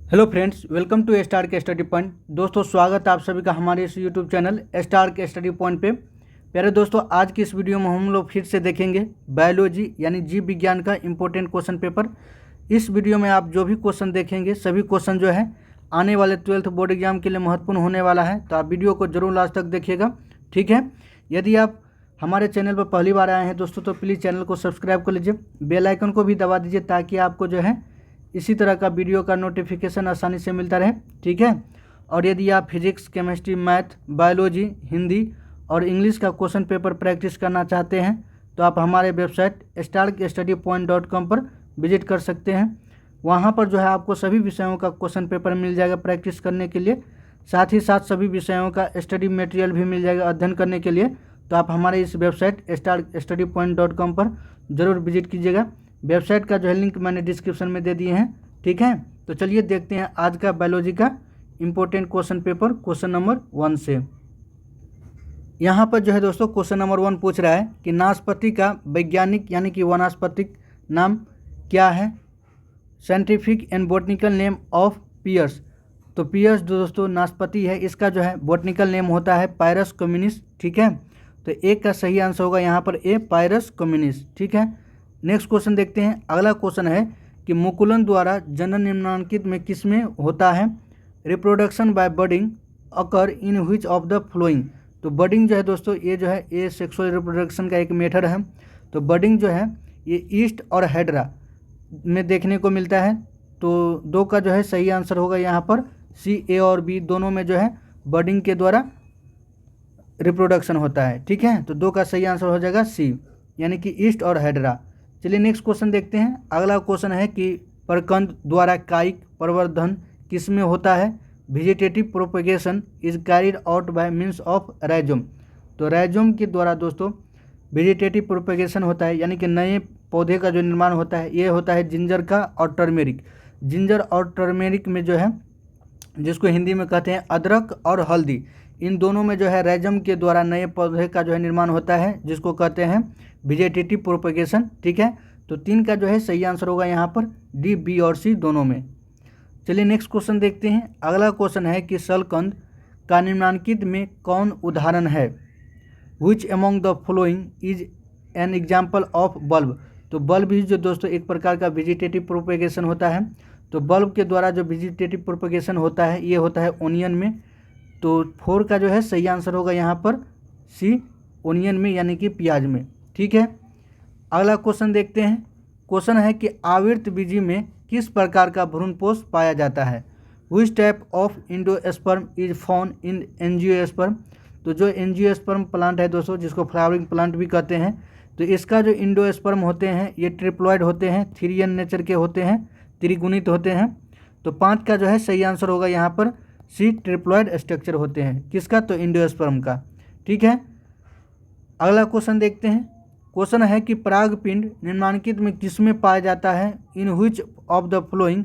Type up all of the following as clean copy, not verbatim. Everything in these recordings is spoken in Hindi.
Hello friends, welcome to Star के स्टडी पॉइंट। दोस्तों, स्वागत है आप सभी का हमारे इस यूट्यूब चैनल स्टार के स्टडी पॉइंट पे। प्यारे दोस्तों, आज की इस वीडियो में हम लोग फिर से देखेंगे बायोलॉजी यानी जीव विज्ञान का इम्पोर्टेंट क्वेश्चन पेपर। इस वीडियो में आप जो भी क्वेश्चन देखेंगे सभी क्वेश्चन जो है आने वाले 12th बोर्ड एग्जाम के लिए महत्वपूर्ण होने वाला है, तो आप वीडियो को जरूर लास्ट तक देखिएगा। ठीक है, यदि आप हमारे चैनल पर पहली बार आए हैं दोस्तों तो प्लीज़ चैनल को सब्सक्राइब कर लीजिए, बेल आइकन को भी दबा दीजिए ताकि आपको जो है इसी तरह का वीडियो का नोटिफिकेशन आसानी से मिलता रहे। ठीक है, और यदि आप physics, chemistry, math, biology, Hindi और इंग्लिश का क्वेश्चन पेपर प्रैक्टिस करना चाहते हैं तो आप हमारे वेबसाइट starkstudypoint.com पर विजिट कर सकते हैं। वहाँ पर जो है आपको सभी विषयों का क्वेश्चन पेपर मिल जाएगा प्रैक्टिस करने के लिए, साथ ही साथ सभी विषयों का स्टडी मटेरियल भी मिल जाएगा अध्ययन करने के लिए। तो आप हमारे इस वेबसाइट starkstudypoint.com पर ज़रूर विजिट कीजिएगा। वेबसाइट का जो है लिंक मैंने डिस्क्रिप्शन में दे दिए हैं। ठीक है, तो चलिए देखते हैं आज का बायोलॉजी का important question paper question number 1 से। यहाँ पर जो है दोस्तों क्वेश्चन नंबर 1 पूछ रहा है कि नाशपाती का वैज्ञानिक यानी कि वानस्पतिक नाम क्या है। Scientific and botanical name of pears. तो पियर्स जो दोस्तों नाशपाती है, इसका जो है बॉटनिकल नेम होता है पायरस कम्युनिस। ठीक है, तो एक का सही आंसर होगा यहाँ पर ए, पायरस कम्युनिस। ठीक है, नेक्स्ट क्वेश्चन देखते हैं। अगला क्वेश्चन है कि मुकुलन द्वारा जनन निम्नलिखित में किसमें होता है। Reproduction by budding occur in which of the flowing. तो बडिंग जो है दोस्तों ये जो है ये सेक्सुअल रिप्रोडक्शन का एक मेथड है। तो बडिंग जो है ये ईस्ट और हेड्रा में देखने को मिलता है। तो दो का जो है सही आंसर होगा यहाँ पर सी, ए और बी दोनों में जो है बडिंग के द्वारा रिप्रोडक्शन होता है। ठीक है, तो दो का सही आंसर हो जाएगा सी, यानी कि ईस्ट और हेड्रा। चलिए नेक्स्ट क्वेश्चन देखते हैं। अगला क्वेश्चन है कि प्रकंद द्वारा कायिक प्रवर्धन किसमें होता है। Vegetative propagation is carried out by means of rhizome. तो राइजोम के द्वारा दोस्तों वेजिटेटिव प्रोपेगेशन होता है, यानी कि नए पौधे का जो निर्माण होता है ये होता है जिंजर का और टर्मेरिक। जिंजर और टर्मेरिक में जो है, जिसको हिंदी में कहते हैं अदरक और हल्दी, इन दोनों में जो है राइजोम के द्वारा नए पौधे का जो है निर्माण होता है, जिसको कहते हैं वेजिटेटिव प्रोपेगेशन। ठीक है, तो 3 का जो है सही आंसर होगा यहाँ पर डी, बी और सी दोनों में। चलिए नेक्स्ट क्वेश्चन देखते हैं। अगला क्वेश्चन है कि शलकंद का निम्नलिखित में कौन उदाहरण है। Which among the following is an example of bulb. तो बल्ब ही जो दोस्तों एक प्रकार का वेजिटेटिव प्रोपेगेशन होता है। तो बल्ब के द्वारा जो वेजिटेटिव प्रोपेगेशन होता है ये होता है ओनियन में। तो 4 का जो है सही आंसर होगा यहाँ पर सी, ओनियन में यानी कि प्याज में। ठीक है, अगला क्वेश्चन देखते हैं। क्वेश्चन है कि आवृत बीजी में किस प्रकार का भ्रूणपोष पाया जाता है। Which type of angiosperm is found in angiosperm. तो जो एंजियोस्पर्म प्लांट है दोस्तों, जिसको फ्लावरिंग प्लांट भी कहते हैं, तो इसका जो एंजियोस्पर्म होते हैं ये ट्रिप्लॉइड होते हैं, थ्रीयन नेचर के होते हैं, त्रिगुणित होते हैं। तो 5 का जो है सही आंसर होगा यहाँ पर सी, ट्रिप्लॉइड स्ट्रक्चर होते हैं। किसका, तो एंजियोस्पर्म का। ठीक है, अगला क्वेश्चन देखते हैं। क्वेश्चन है कि परागपिंड निम्नलिखित में किसमें पाया जाता है। In which of the following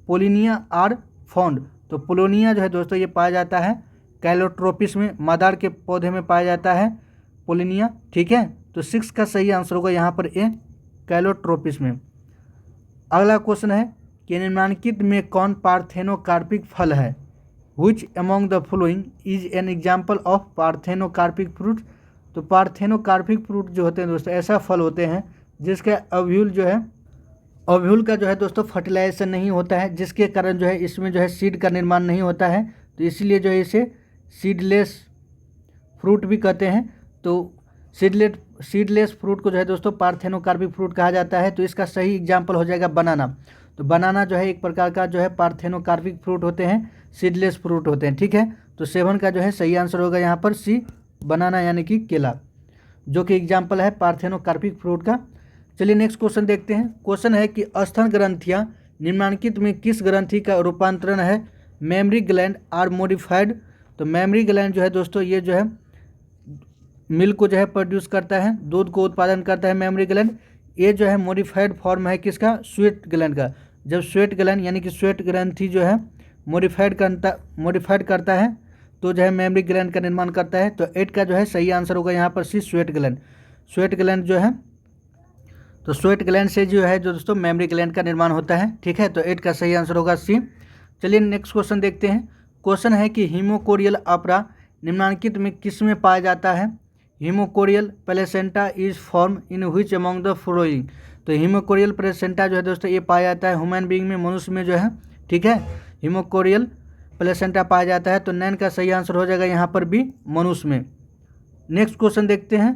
polonia are found. तो पोलोनिया जो है दोस्तों ये पाया जाता है कैलोट्रोपिस में, मादार के पौधे में पाया जाता है पोलिनिया। ठीक है, तो 6 का सही आंसर होगा यहाँ पर ए, कैलोट्रोपिस में। अगला क्वेश्चन है कि निम्नलिखित में कौन पार्थेनोकार्पिक फल है। Which among the following is an example of parthenocarpic fruit. तो पार्थेनोकार्पिक फ्रूट जो होते हैं दोस्तों ऐसा फल होते हैं जिसका ओव्यूल जो है, ओव्यूल का जो है दोस्तों फर्टिलाइजेशन नहीं होता है, जिसके कारण जो है इसमें जो है सीड का निर्माण नहीं होता है। तो इसीलिए जो है इसे सीडलेस फ्रूट भी कहते हैं। तो सीडलेस फ्रूट को जो है दोस्तों पार्थेनोकार्पिक फ्रूट कहा जाता है। तो इसका सही एग्जाम्पल हो जाएगा बनाना। तो बनाना जो है एक प्रकार का जो है पार्थेनोकार्पिक फ्रूट होते हैं, सीडलेस फ्रूट होते हैं। ठीक है, तो 7 का जो है सही आंसर होगा यहाँ पर सी, बनाना यानी कि केला, जो कि एग्जाम्पल है पार्थेनोकार्पिक फ्रूट का। चलिए नेक्स्ट क्वेश्चन देखते हैं। क्वेश्चन है कि स्तन ग्रंथियाँ निम्नलिखित में किस ग्रंथि का रूपांतरण है। Mammary gland are modified. तो मेमरी ग्लैंड जो है दोस्तों ये जो है मिल्क को जो है प्रोड्यूस करता है, दूध को उत्पादन करता है मेमरी ग्लैंड। ये जो है मॉडिफाइड फॉर्म है किसका, स्वेट ग्लैंड का। जब स्वेट ग्लैंड यानी कि स्वेट ग्रंथि जो है मॉडिफाइड करता है तो जो है मेमरी ग्लैंड का निर्माण करता है। तो 8 का जो है सही आंसर होगा यहाँ पर सी, स्वेट ग्लैंड। स्वेट ग्लैंड जो है, तो स्वेट ग्लैंड से जो है जो दोस्तों मेमरी ग्लैंड का निर्माण होता है। ठीक है, तो 8 का सही आंसर होगा सी, चलिए नेक्स्ट क्वेश्चन देखते हैं। क्वेश्चन है कि हीमोकोरियल आपरा निम्नलिखित में किस में पाया जाता है। Haemochorial placenta is form in which among the following. तो हीमोकोरियल प्लेसेंटा जो है दोस्तों ये पाया जाता है ह्यूमन बीइंग में, मनुष्य में जो है, ठीक है, हीमोकोरियल प्लेसेंटा पाया जाता है। तो 9 का सही आंसर हो जाएगा यहाँ पर भी मनुष्य में। नेक्स्ट क्वेश्चन देखते हैं।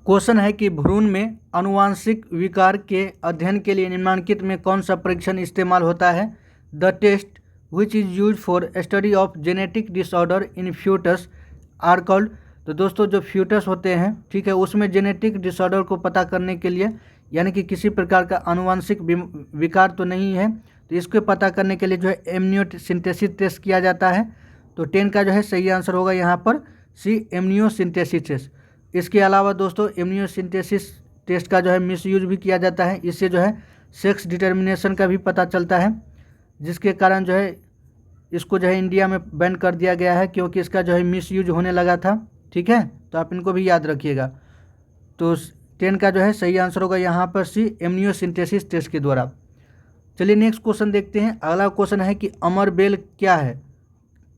क्वेश्चन है कि भ्रूण में आनुवांशिक विकार के अध्ययन के लिए निम्नलिखित में कौन सा परीक्षण इस्तेमाल होता है। The test which is use for study of genetic disorder in foetus are called. तो दोस्तों जो फ्यूटस होते हैं, ठीक है, उसमें जेनेटिक डिसऑर्डर को पता करने के लिए, यानी कि किसी प्रकार का आनुवांशिक विकार तो नहीं है, तो इसको पता करने के लिए जो है एमनियोसिंथेसिस टेस्ट किया जाता है। तो 10 का जो है सही आंसर होगा यहाँ पर सी, एमनियोसिंथेसिस टेस्ट। इसके अलावा दोस्तों एमनियोसिंथेसिस टेस्ट का जो है मिसयूज भी किया जाता है। इससे जो है सेक्स डिटर्मिनेशन का भी पता चलता है, जिसके कारण जो है इसको जो है इंडिया में बैन कर दिया गया है, क्योंकि इसका जो है मिसयूज होने लगा था, ठीक है। तो आप इनको भी याद रखिएगा। तो 10 का जो है सही आंसर होगा यहाँ पर सी, एमनियोसिंथेसिस टेस्ट के द्वारा। चलिए नेक्स्ट क्वेश्चन देखते हैं। अगला क्वेश्चन है कि अमरबेल क्या है।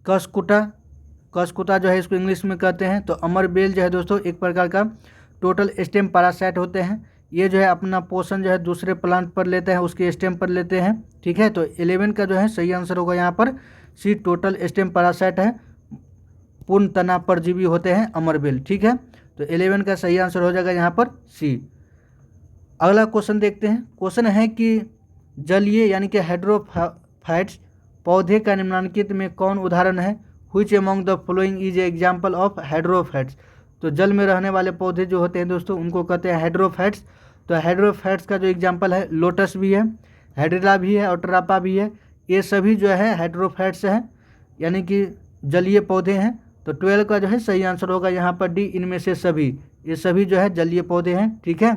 कसकुटा जो है इसको इंग्लिश में कहते हैं। तो अमरबेल जो है दोस्तों एक प्रकार का टोटल स्टेम पैरासाइट होते हैं। ये जो है अपना पोषण जो है दूसरे प्लांट पर लेते हैं, उसके स्टेम पर लेते हैं, ठीक है। तो 11 का जो है सही आंसर होगा यहाँ पर सी, टोटल स्टेम पैरासाइट है, पूर्ण तना परजीवी होते हैं अमरबेल, ठीक है। तो 11 का सही आंसर हो जाएगा यहाँ पर सी। अगला क्वेश्चन देखते हैं। क्वेश्चन है कि जलीय यानी कि हाइड्रोफाइट्स पौधे का निम्नलिखित में कौन उदाहरण है। Which among the following is example of hydrophytes. तो जल में रहने वाले पौधे जो होते हैं दोस्तों उनको कहते हैं हाइड्रोफाइट्स। तो हाइड्रोफाइट्स का जो एग्जाम्पल है लोटस भी है, हाइड्रिला भी है और टरापा भी है। ये सभी जो है हाइड्रोफाइट्स हैं, यानी कि जलीय पौधे हैं। तो 12 का जो है सही आंसर होगा यहाँ पर डी, इनमें से सभी, ये सभी जो है जलीय पौधे हैं, ठीक है।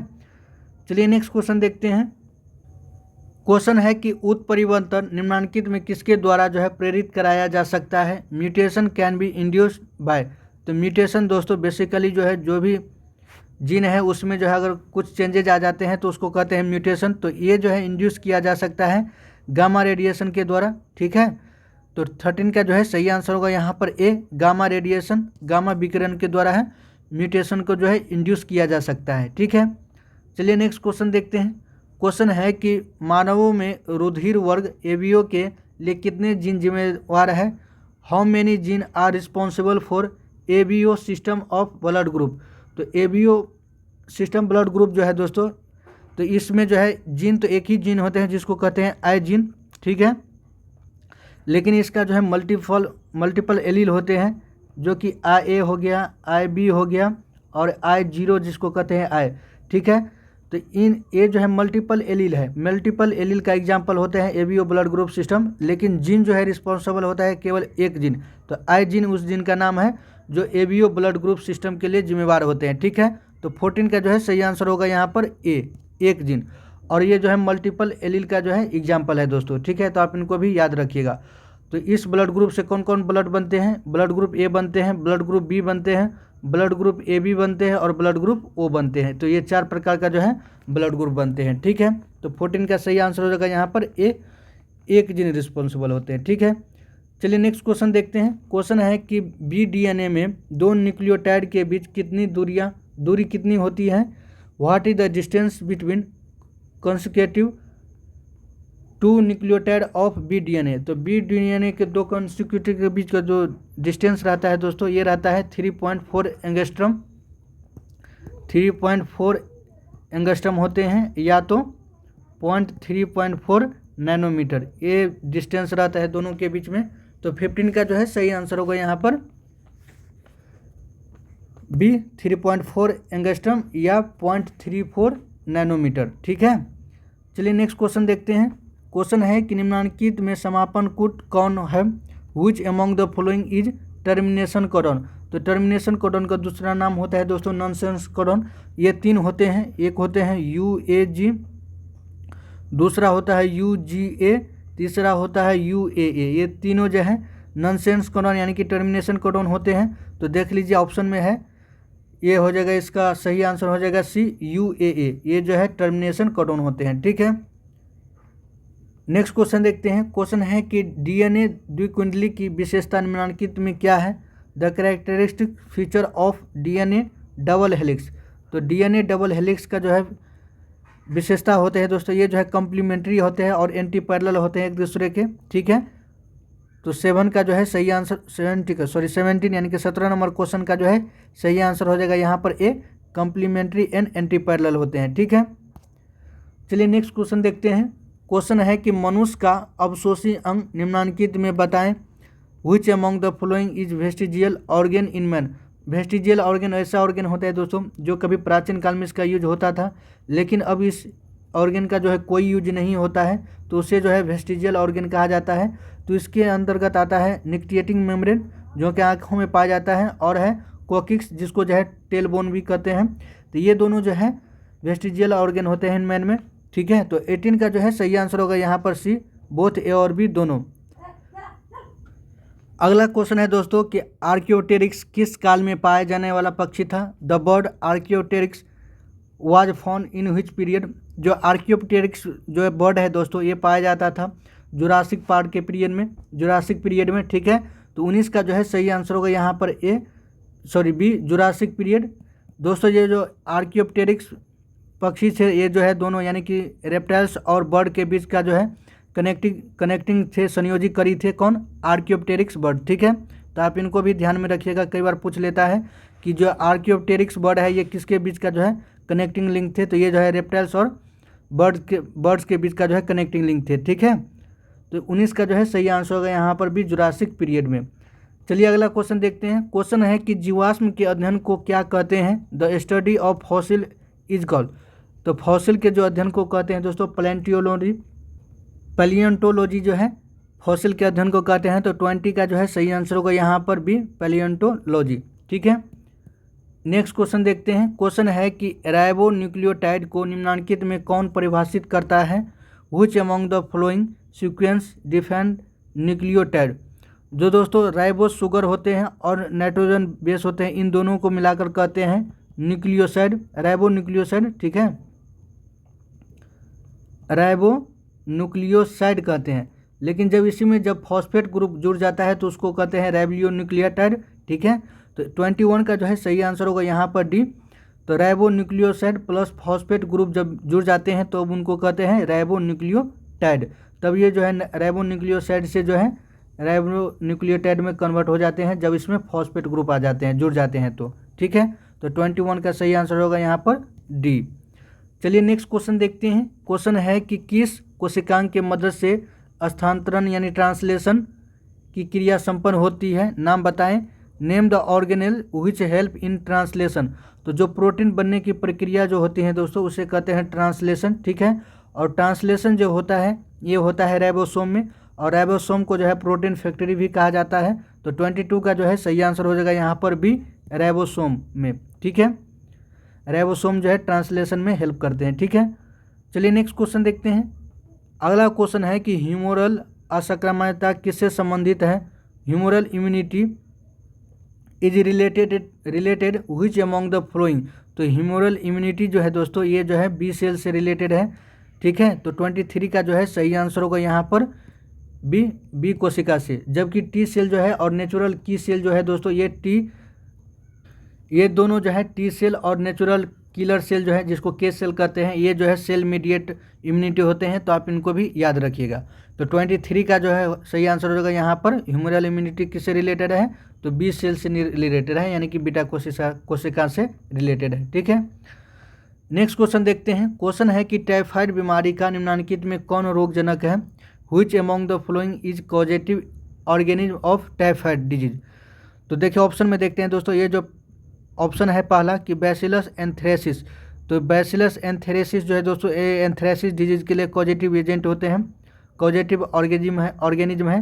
चलिए नेक्स्ट क्वेश्चन देखते हैं। क्वेश्चन है कि उत्परिवर्तन निम्नलिखित में किसके द्वारा जो है प्रेरित कराया जा सकता है। Mutation can be induced by. तो म्यूटेशन दोस्तों बेसिकली जो है जो भी जीन है उसमें जो है अगर कुछ चेंजेज आ जाते हैं तो उसको कहते हैं म्यूटेशन। तो ये जो है इंड्यूस किया जा सकता है गामा रेडिएशन के द्वारा, ठीक है। तो 13 का जो है सही आंसर होगा यहाँ पर ए, गामा रेडिएशन, गामा विकिरण के द्वारा है म्यूटेशन को जो है इंड्यूस किया जा सकता है, ठीक है। चलिए नेक्स्ट क्वेश्चन देखते हैं। क्वेश्चन है कि मानवों में रुधिर वर्ग एबीओ के लिए कितने जीन जिम्मेवार है। How many gene are responsible for ABO system of blood group. तो एबीओ सिस्टम ब्लड ग्रुप जो है दोस्तों, तो इसमें जो है जीन तो एक ही जीन होते हैं जिसको कहते हैं आई जीन, ठीक है। लेकिन इसका जो है मल्टीपल एलील होते हैं, जो कि आई ए हो गया, आई बी हो गया और आई जीरो जिसको कहते हैं आई, ठीक है। तो ये जो है मल्टीपल एलील है। मल्टीपल एलील का एग्जांपल होते हैं एबीओ ब्लड ग्रुप सिस्टम, लेकिन जीन जो है रिस्पॉन्सिबल होता है केवल एक जीन। तो आई जीन उस जीन का नाम है जो एबीओ ब्लड ग्रुप सिस्टम के लिए जिम्मेवार होते हैं, ठीक है। तो 14 का जो है सही आंसर होगा यहाँ पर ए, एक जीन। और ये जो है मल्टीपल एलील का जो है एग्जाम्पल है दोस्तों, ठीक है। तो आप इनको भी याद रखिएगा। तो इस ब्लड ग्रुप से कौन कौन ब्लड बनते हैं। ब्लड ग्रुप ए बनते हैं, ब्लड ग्रुप बी बनते हैं, ब्लड ग्रुप ए बी बनते हैं और ब्लड ग्रुप ओ बनते हैं। तो ये 4 प्रकार का जो है ब्लड ग्रुप बनते हैं, ठीक है। तो 14 का सही आंसर हो जाएगा यहाँ पर ए, एक जीन रिस्पॉन्सिबल होते हैं, ठीक है। चलिए नेक्स्ट क्वेश्चन देखते हैं। क्वेश्चन है कि बी डीएनए में 2 न्यूक्लियोटाइड के बीच कितनी दूरी कितनी होती है। What is the distance between consecutive 2 nucleotide of B DNA. तो बी डीएनए के 2 कंसेक्यूटिव के बीच का जो डिस्टेंस रहता है दोस्तों ये रहता है 3.4 एंगस्ट्रम। 3.4 एंगस्ट्रम होते हैं या तो 3.4 नैनोमीटर, ये डिस्टेंस रहता है दोनों के बीच में। तो 15 का जो है सही आंसर होगा यहाँ पर बी, 3.4 एंगस्ट्रम या 0.34 नैनोमीटर, ठीक है। चलिए नेक्स्ट क्वेश्चन देखते हैं। क्वेश्चन है कि निम्नलिखित में समापन कूट कौन है। Which among the following is termination codon. तो टर्मिनेशन कोडन का दूसरा नाम होता है दोस्तों नॉनसेंस कोडन। ये 3 होते हैं, एक होते हैं UAG, दूसरा होता है UGA, तीसरा होता है UAA। ये तीनों जो है नॉनसेंस कोडन यानी कि टर्मिनेशन कोडन होते हैं। तो देख लीजिए ऑप्शन में है, ये हो जाएगा इसका सही आंसर हो जाएगा सी, UAA। ये जो है टर्मिनेशन कोडन होते हैं, ठीक है। नेक्स्ट क्वेश्चन देखते हैं। क्वेश्चन है कि डीएनए द्विकुंडली की विशेषता निम्नलिखित में क्या है? The characteristic feature of DNA double helix. तो डीएनए डबल हेलिक्स का जो है विशेषता होते हैं दोस्तों, ये जो है कम्प्लीमेंट्री होते हैं और एंटी पैरेलल होते हैं एक दूसरे के, ठीक है। तो 7 का जो है सही आंसर 17 यानी कि 17 नंबर क्वेश्चन का जो है सही आंसर हो जाएगा यहाँ पर ए, कम्प्लीमेंट्री एंड एंटी पैरेलल होते हैं, ठीक है। चलिए नेक्स्ट क्वेश्चन देखते हैं। क्वेश्चन है कि मनुष्य का अवशोषी अंग निम्नलिखित में बताएं। Which among the following is vestigial organ in man. Vestigial organ ऐसा ऑर्गेन होता है दोस्तों जो कभी प्राचीन काल में इसका यूज होता था, लेकिन अब इस ऑर्गेन का जो है कोई यूज नहीं होता है, तो उसे जो है वेस्टिजियल ऑर्गेन कहा जाता है। तो इसके अंतर्गत आता है निक्टिएटिंग मेम्ब्रेन जो कि आँखों में पाया जाता है, और है कोकिक्स जिसको जो है टेलबोन भी कहते हैं। तो ये दोनों जो है वेस्टिजियल ऑर्गेन होते हैं मैन में, ठीक है। तो 18 का जो है सही आंसर होगा यहाँ पर सी, बोथ ए और बी दोनों। अगला क्वेश्चन है दोस्तों कि आर्कियोटेरिक्स किस काल में पाया जाने वाला पक्षी था? The bird archaeopteryx was found in which period. जो आर्कियोटेरिक्स जो है बर्ड है दोस्तों, ये पाया जाता था जुरासिक पार्क के पीरियड में, जुरासिक पीरियड में, ठीक है। तो 19 का जो है सही आंसर होगा यहाँ पर बी, जुरासिक पीरियड। दोस्तों ये जो आर्कियोप्टेरिक्स पक्षी थे ये जो है दोनों यानी कि रेप्टाइल्स और बर्ड के बीच का जो है कनेक्टिंग थे, संयोजी करी थे, कौन? आर्कियोप्टेरिक्स बर्ड, ठीक है। तो आप इनको भी ध्यान में रखिएगा, कई बार पूछ लेता है कि जो आर्कियोप्टेरिक्स बर्ड है ये किसके बीच का जो है कनेक्टिंग लिंक थे। तो ये जो है रेप्टाइल्स और बर्ड्स के बीच का जो है कनेक्टिंग लिंक थे, ठीक है। तो 19 का जो है सही आंसर होगा यहाँ पर भी, जुरासिक पीरियड में। चलिए अगला क्वेश्चन देखते हैं। क्वेश्चन है कि जीवाश्म के अध्ययन को क्या कहते हैं? The study of fossil is called. तो फॉसिल के जो अध्ययन को कहते हैं दोस्तों पैलियोंटोलॉजी जो है फॉसिल के अध्ययन को कहते हैं। तो 20 का जो है सही आंसर होगा यहाँ पर भी, पैलियोंटोलॉजी, ठीक है। नेक्स्ट क्वेश्चन देखते हैं। क्वेश्चन है कि राइबो न्यूक्लियोटाइड को निम्नलिखित में कौन परिभाषित करता है? Which among the following sequence define nucleotide. जो दोस्तों राइबो शुगर होते हैं और नाइट्रोजन बेस होते हैं, इन दोनों को मिलाकर कहते हैं न्यूक्लियोसाइड, राइबो न्यूक्लियोसाइड, ठीक है। राइबो न्यूक्लियोसाइड कहते हैं, लेकिन जब इसी में जब फॉस्फेट ग्रुप जुड़ जाता है तो उसको कहते हैं राइबो न्यूक्लियोटाइड, ठीक है। तो 21 का जो है सही आंसर होगा यहाँ पर डी। तो ribo nucleoside plus phosphate group जब जुड़ जाते हैं तो उनको कहते हैं राइबो न्यूक्लियोटाइड। तब ये जो है राइबो न्यूक्लियोसाइड से जो है राइबो न्यूक्लियोटाइड में कन्वर्ट हो जाते हैं जब इसमें फॉस्फेट ग्रुप आ जाते हैं, जुड़ जाते हैं तो, ठीक है। तो 21 का सही आंसर होगा यहाँ पर डी। चलिए नेक्स्ट क्वेश्चन देखते हैं। क्वेश्चन है कि किस कोशिकांग के मदद से स्थानांतरण यानी ट्रांसलेशन की क्रिया संपन्न होती है? नाम बताएं। Name the organelle which help in translation. तो जो प्रोटीन बनने की प्रक्रिया जो होती है दोस्तों उसे कहते हैं ट्रांसलेशन, ठीक है। और ट्रांसलेशन जो होता है ये होता है राइबोसोम में, और राइबोसोम को जो है प्रोटीन फैक्ट्री भी कहा जाता है। तो 22 का जो है सही आंसर हो जाएगा यहाँ पर भी, राइबोसोम में, ठीक है। राइबोसोम जो है ट्रांसलेशन में हेल्प करते हैं, ठीक है। चलिए नेक्स्ट क्वेश्चन देखते हैं। अगला क्वेश्चन है कि ह्यूमोरल असंक्रामकता किससे संबंधित है? Humoral immunity is related which among the following. तो ह्यूमोरल इम्यूनिटी जो है दोस्तों ये जो है बी सेल से रिलेटेड है, ठीक है। तो 23 का जो है सही आंसर होगा यहाँ पर बी कोशिका से। जबकि टी सेल जो है और नेचुरल की सेल जो है दोस्तों ये दोनों जो है टी सेल और नेचुरल किलर सेल जो है जिसको के सेल कहते हैं, ये जो है सेल मीडिएट इम्यूनिटी होते हैं। तो आप इनको भी याद रखिएगा। तो 23 का जो है सही आंसर हो जाएगा यहाँ पर, ह्यूमोरल इम्यूनिटी किससे रिलेटेड है? तो बी सेल से रिलेटेड है, यानी कि बीटा कोशिका से रिलेटेड है, ठीक है। नेक्स्ट क्वेश्चन देखते हैं। क्वेश्चन है कि टाइफाइड बीमारी का निम्नलिखित में कौन रोगजनक है? Which among the following is causative organism of typhoid disease. तो देखिए ऑप्शन में देखते हैं दोस्तों, ये जो ऑप्शन है पहला कि बैसिलस एंथ्रेसिस। तो बैसिलस एंथ्रेसिस जो है दोस्तों एंथ्रेसिस डिजीज के लिए कॉजेटिव एजेंट होते हैं, कॉजेटिव ऑर्गेनिज्म है।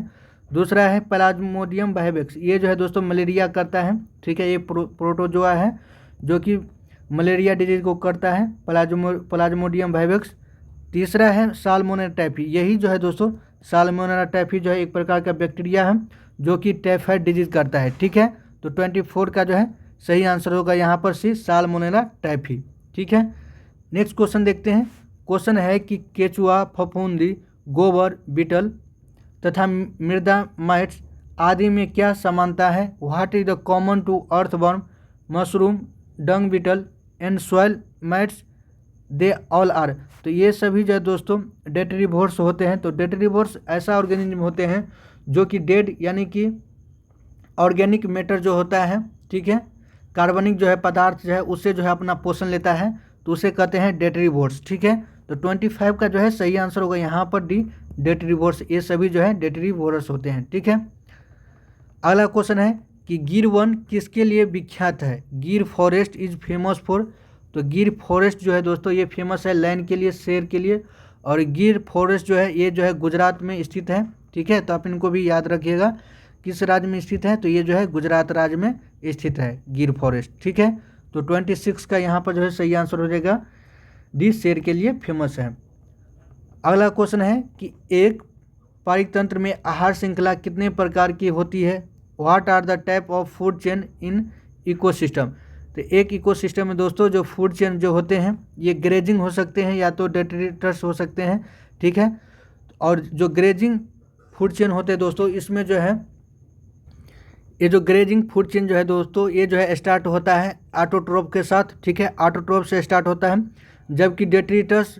दूसरा है प्लाज्मोडियम वाइवेक्स, ये जो है दोस्तों मलेरिया करता है, ठीक है। ये प्रोटोजोआ है जो कि मलेरिया डिजीज को करता है, प्लाज्मोडियम वाइवेक्स। तीसरा है साल्मोनेला टाइफी, यही जो है दोस्तों साल्मोनेला टाइफी जो है एक प्रकार का बैक्टीरिया है जो कि टाइफाइड डिजीज करता है, ठीक है। तो 24 का जो है सही आंसर होगा यहाँ पर सी, साल्मोनेला टाइफी, ठीक है। नेक्स्ट क्वेश्चन देखते हैं। क्वेश्चन है कि केचुआ फफूंदी गोबर, बीटल तथा मृदा माइट्स आदि में क्या समानता है? What is the common to earthworm, mushroom, dung beetle and soil mites? They all are. तो ये सभी जो है दोस्तों डेट्रीवोर्स होते हैं। तो डेट्रीवोर्स ऐसा ऑर्गेनिज्म होते हैं जो कि डेड यानी कि ऑर्गेनिक मैटर जो होता है, ठीक है, कार्बनिक जो है पदार्थ जो है उससे जो है अपना पोषण लेता है, तो उसे कहते हैं डेट्रीवोर्स, ठीक है। तो 25 का जो है सही आंसर होगा यहाँ पर डी, डेट्रीवोर्स। ये सभी जो है डेट्रीवोर्स होते हैं, ठीक है। अगला क्वेश्चन है कि गिर वन किसके लिए विख्यात है? गिर फॉरेस्ट इज फेमस फॉर। तो गिर फॉरेस्ट जो है दोस्तों ये फेमस है लायन के लिए, शेर के लिए। और गिर फॉरेस्ट जो है ये जो है गुजरात में स्थित है, ठीक है। तो आप इनको भी याद रखिएगा किस राज्य में स्थित है, तो ये जो है गुजरात राज्य में स्थित है गिर फॉरेस्ट, ठीक है। तो 26 का यहाँ पर जो है सही आंसर हो जाएगा डी, शेर के लिए फेमस है। अगला क्वेश्चन है कि एक पारितंत्र में आहार श्रृंखला कितने प्रकार की होती है? What are the type of food chain in ecosystem? तो एक इकोसिस्टम में दोस्तों जो फूड चेन जो होते हैं ये ग्रेजिंग हो सकते हैं या तो डेट्रीटर्स हो सकते हैं, ठीक है। और जो ग्रेजिंग फूड चेन होते हैं दोस्तों इसमें जो है ये जो ग्रेजिंग फूड चेन जो है दोस्तों ये जो है स्टार्ट होता है ऑटोट्रोफ के साथ, ठीक है, ऑटोट्रोफ से स्टार्ट होता है। जबकि डेट्रीटस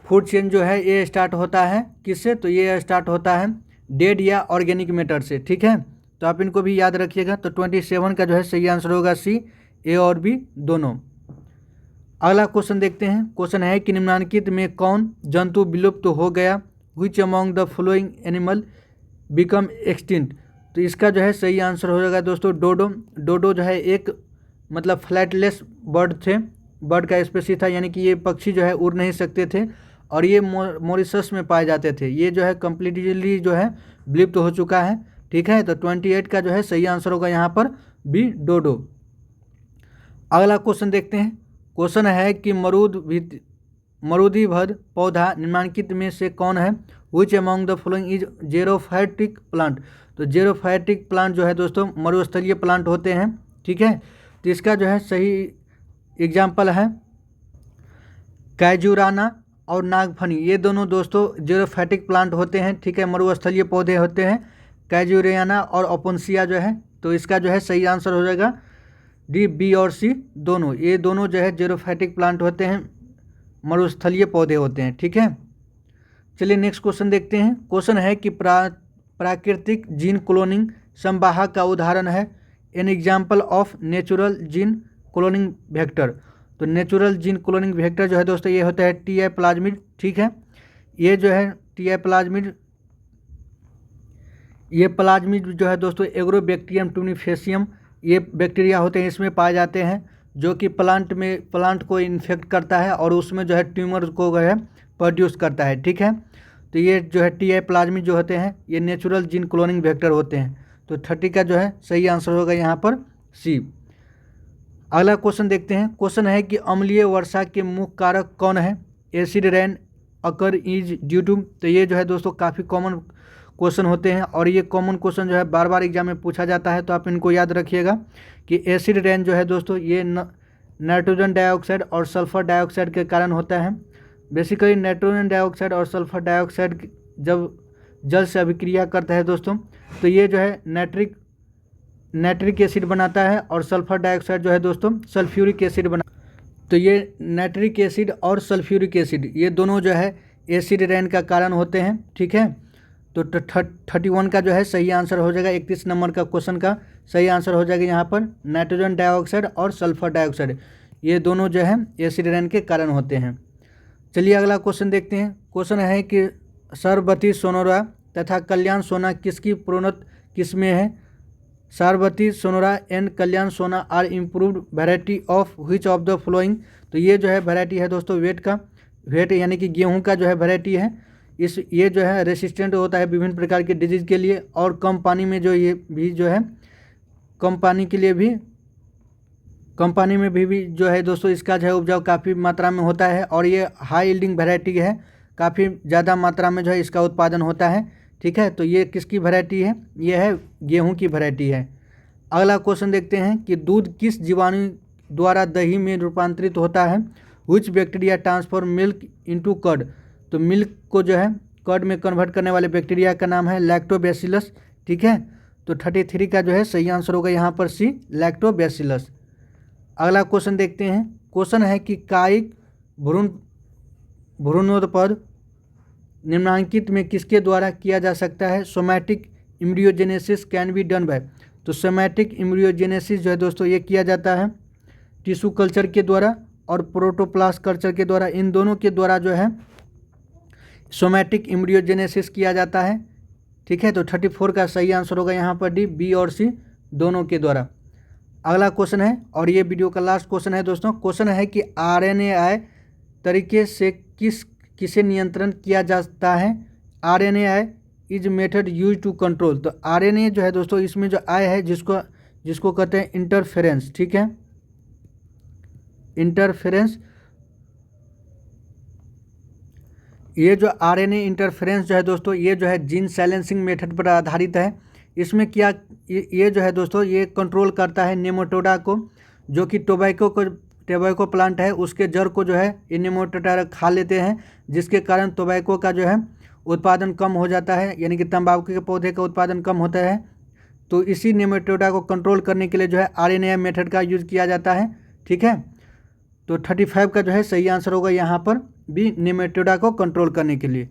फूड चेन जो है ये स्टार्ट होता है किससे? तो ये स्टार्ट होता है डेड या ऑर्गेनिक मैटर से, ठीक है। तो आप इनको भी याद रखिएगा। तो 27 का जो है सही आंसर होगा सी, ए और बी दोनों। अगला क्वेश्चन देखते हैं। क्वेश्चन है कि निम्नलिखित में कौन जंतु विलुप्त हो गया? Which among the following animal become extinct? तो इसका जो है सही आंसर हो जाएगा दोस्तों डोडो। डोडो जो है एक मतलब फ्लैटलेस बर्ड थे, बर्ड का स्पेसी था, यानी कि ये पक्षी जो है उड़ नहीं सकते थे और ये मॉरिशस में पाए जाते थे। ये जो है कम्प्लीटली जो है विलुप्त हो चुका है, ठीक है। तो 28 का जो है सही आंसर होगा यहाँ पर बी, डोडो। अगला क्वेश्चन देखते हैं। क्वेश्चन है कि मरूदीभर पौधा निम्नलिखित में से कौन है? Which among the following is xerophytic plant? तो जेरोफाइटिक प्लांट जो है दोस्तों मरुस्थलीय प्लांट होते हैं, ठीक है। तो इसका जो है सही एग्जाम्पल है कैजुराना और नागफनी। ये दोनों दोस्तों जेरोफाइटिक प्लांट होते हैं, ठीक है, मरुस्थलीय पौधे होते हैं कैजुरियाना और ओपोन्सिया जो है। तो इसका जो है सही आंसर हो जाएगा डी, बी और सी दोनों। ये दोनों जो है जेरोफाइटिक प्लांट होते हैं, मरुस्थलीय पौधे होते हैं, ठीक है। चलिए नेक्स्ट क्वेश्चन देखते हैं। क्वेश्चन है कि प्राकृतिक जीन क्लोनिंग संवाहक का उदाहरण है? An example of natural gene cloning vector. तो नेचुरल जीन क्लोनिंग वेक्टर जो है दोस्तों ये होता है टी आई प्लाज्मिड, ठीक है। ये जो है टी आई प्लाज्मिड, ये प्लाज्मिड जो है दोस्तों एग्रोबैक्टीरियम टूनिफेसियम ये बैक्टीरिया होते हैं, इसमें पाए जाते हैं, जो कि प्लांट को इन्फेक्ट करता है और उसमें जो है ट्यूमर को जो है प्रोड्यूस करता है, ठीक है। तो ये जो है टी आई प्लाज्मिड जो होते हैं ये नेचुरल जीन क्लोनिंग वेक्टर होते हैं। तो 30 का जो है सही आंसर होगा यहाँ पर सी। अगला क्वेश्चन देखते हैं। क्वेश्चन है कि अम्लीय वर्षा के मुख्य कारक कौन है? Acid rain occur is due to. तो ये जो है दोस्तों काफ़ी कॉमन क्वेश्चन होते हैं और ये कॉमन क्वेश्चन जो है बार बार एग्जाम में पूछा जाता है। तो आप इनको याद रखिएगा कि एसिड रेन जो है दोस्तों ये नाइट्रोजन डाइऑक्साइड और सल्फर डाइऑक्साइड के कारण होता है। बेसिकली नाइट्रोजन डाइऑक्साइड और सल्फर डाइऑक्साइड जब जल से अभिक्रिया करता है दोस्तों तो ये जो है नाइट्रिक एसिड बनाता है और सल्फर डाइऑक्साइड जो है दोस्तों सल्फ्यूरिक एसिड बना। तो ये नाइट्रिक एसिड और सल्फ्यूरिक एसिड ये दोनों जो है एसिड रेन का कारण होते हैं, ठीक है। तो 31 का जो है सही आंसर हो जाएगा। 31 नंबर का क्वेश्चन का सही आंसर हो जाएगा यहाँ पर नाइट्रोजन डाइऑक्साइड और सल्फर डाइऑक्साइड ये दोनों जो है एसिड रेन के कारण होते हैं। चलिए अगला क्वेश्चन देखते हैं। क्वेश्चन है कि सारवती सोनोरा तथा कल्याण सोना किसकी प्रोन्नत किस्में हैं? सारवती Sonora and Kalyan Sona are improved variety of which of the following. तो ये जो है वैरायटी है दोस्तों वेट यानी कि गेहूं का जो है वैरायटी है। ये जो है रेसिस्टेंट होता है विभिन्न प्रकार के डिजीज़ के लिए और कम पानी में जो ये भी जो है कम पानी के लिए भी कम पानी में भी जो है दोस्तों इसका जो है उपजाऊ काफ़ी मात्रा में होता है और ये हाई यील्डिंग वैरायटी है, काफ़ी ज़्यादा मात्रा में जो है इसका उत्पादन होता है, ठीक है। तो ये किसकी वैरायटी है? ये है गेहूं की वैरायटी है। अगला क्वेश्चन देखते हैं कि दूध किस जीवाणु द्वारा दही में रूपांतरित होता है? Which bacteria transform milk into curd. तो मिल्क को जो है कर्ड में कन्वर्ट करने वाले बैक्टीरिया का नाम है लैक्टोबैसिलस। ठीक है, तो 33 का जो है सही आंसर होगा यहाँ पर सी, लैक्टोबैसिलस। अगला क्वेश्चन देखते हैं। क्वेश्चन है कि कायिक भ्रूणोत्पाद निम्नांकित में किसके द्वारा किया जा सकता है? Somatic embryogenesis can be done by. तो सोमैटिक एम्ब्रियोजेनेसिस जो है दोस्तों ये किया जाता है टिश्यू कल्चर के द्वारा और प्रोटोप्लास्ट कल्चर के द्वारा, इन दोनों के द्वारा जो है सोमैटिक एम्ब्रियोजेनेसिस किया जाता है। ठीक है, तो 34 का सही आंसर होगा यहाँ पर डी, बी और सी दोनों के द्वारा। अगला क्वेश्चन है और ये वीडियो का लास्ट क्वेश्चन है दोस्तों। क्वेश्चन है कि RNAi तरीके से किसे नियंत्रण किया जाता है? RNAi is method use to control. तो RNA जो है दोस्तों इसमें जो आई है जिसको कहते हैं इंटरफेरेंस। ठीक है, इंटरफेरेंस, ये जो RNA इंटरफेरेंस जो है दोस्तों ये जो है जीन साइलेंसिंग मेथड पर आधारित है। इसमें क्या ये जो है दोस्तों ये कंट्रोल करता है नेमाटोडा को, जो कि टोबैको प्लांट है उसके जड़ को जो है ये नेमाटोडा खा लेते हैं, जिसके कारण टोबैको का जो है उत्पादन कम हो जाता है, यानी कि तंबाकू के पौधे का उत्पादन कम होता है। तो इसी नेमाटोडा को कंट्रोल करने के लिए जो है RNAi मेथड का यूज़ किया जाता है। ठीक है, तो 35 का जो है सही आंसर होगा यहाँ पर भी, नेमाटोडा को कंट्रोल करने के लिए।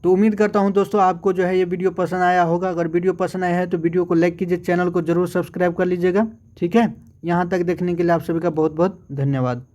तो उम्मीद करता हूँ दोस्तों आपको जो है ये वीडियो पसंद आया होगा। अगर वीडियो पसंद आया है तो वीडियो को लाइक कीजिए, चैनल को जरूर सब्सक्राइब कर लीजिएगा। ठीक है, यहाँ तक देखने के लिए आप सभी का बहुत बहुत धन्यवाद।